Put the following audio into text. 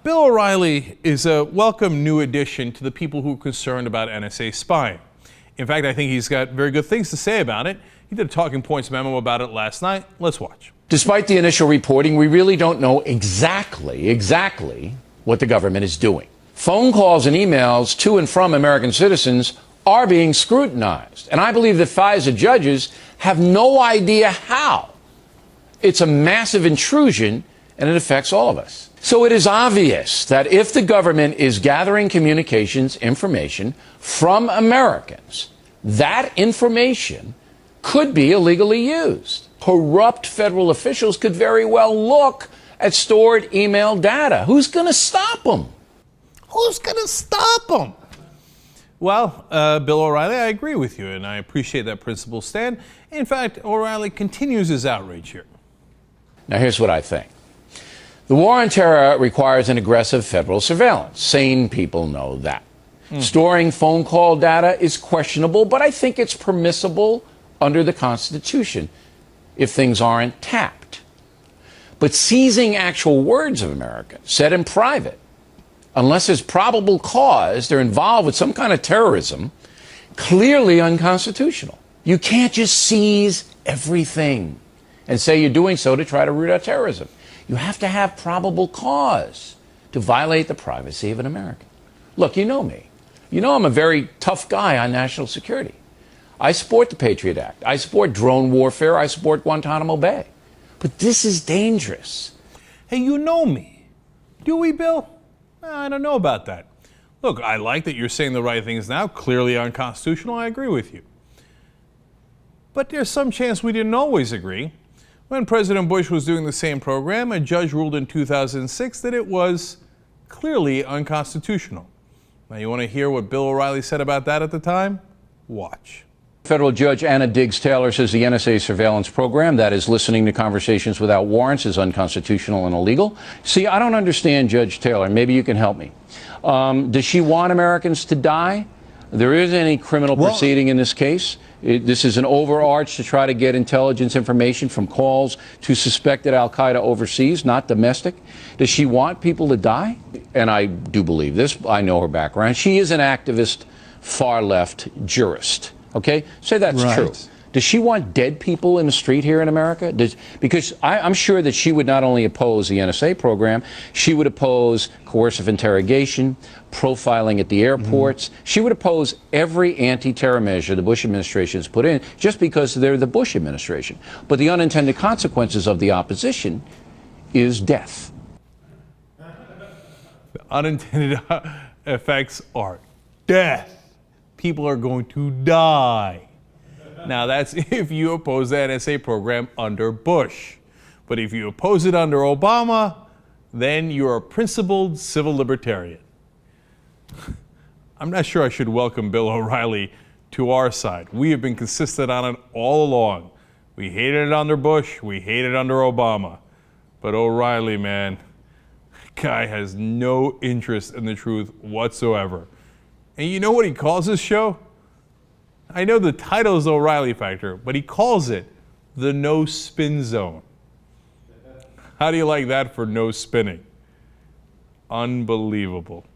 Bill O'Reilly is a welcome new addition to the people who are concerned about NSA spying. In fact, I think he's got very good things to say about it. He did a talking points memo about it last night. Let's watch. Despite the initial reporting, we really don't know exactly what the government is doing. Phone calls and emails to and from American citizens are being scrutinized. And I believe that FISA judges have no idea how. It's a massive intrusion, and it affects all of us. So it is obvious that if the government is gathering communications information from Americans, that information could be illegally used. Corrupt federal officials could very well look at stored email data. Who's going to stop them? Who's going to stop them? Well, Bill O'Reilly, I agree with you, and I appreciate that principled stand. In fact, O'Reilly continues his outrage here. Now, here's what I think. The war on terror requires an aggressive federal surveillance. Sane people know that. Storing phone call data is questionable, but I think it's permissible under the Constitution if things aren't tapped. But seizing actual words of Americans said in private, unless there's probable cause they're involved with some kind of terrorism, clearly unconstitutional. You can't just seize everything and say you're doing so to try to root out terrorism. You have to have probable cause to violate the privacy of an American. Look, you know me. You know I'm a very tough guy on national security. I support the Patriot Act. I support drone warfare. I support Guantanamo Bay. But this is dangerous. Hey, you know me. Do we, Bill? I don't know about that. Look, I like that you're saying the right things now. Clearly unconstitutional. I agree with you. But there's some chance we didn't always agree. When President Bush was doing the same program, a judge ruled in 2006 that it was clearly unconstitutional. Now, you want to hear what Bill O'Reilly said about that at the time? Watch. Federal Judge Anna Diggs Taylor says the NSA surveillance program, that is listening to conversations without warrants, is unconstitutional and illegal. See, I don't understand Judge Taylor. Maybe you can help me. Does she want Americans to die? There isn't any criminal proceeding in this case. This is an overarch to try to get intelligence information from calls to suspected al-Qaeda overseas, not domestic. Does she want people to die? And I do believe this. I know her background. She is an activist, far-left jurist. Okay? Say that's true. Does she want dead people in the street here in America? Because I'm sure that she would not only oppose the NSA program, she would oppose coercive interrogation, profiling at the airports. She would oppose every anti-terror measure the Bush administration has put in just because they're the Bush administration. But the unintended consequences of the opposition is death. The unintended effects are death. People are going to die. Now, that's if you oppose the NSA program under Bush. But if you oppose it under Obama, then you're a principled civil libertarian. I'm not sure I should welcome Bill O'Reilly to our side. We have been consistent on it all along. We hated it under Bush. We hated it under Obama. But O'Reilly, man, guy has no interest in the truth whatsoever. And you know what he calls this show? I know the title is the O'Reilly Factor, but he calls it the No Spin Zone. How do you like that for no spinning? Unbelievable.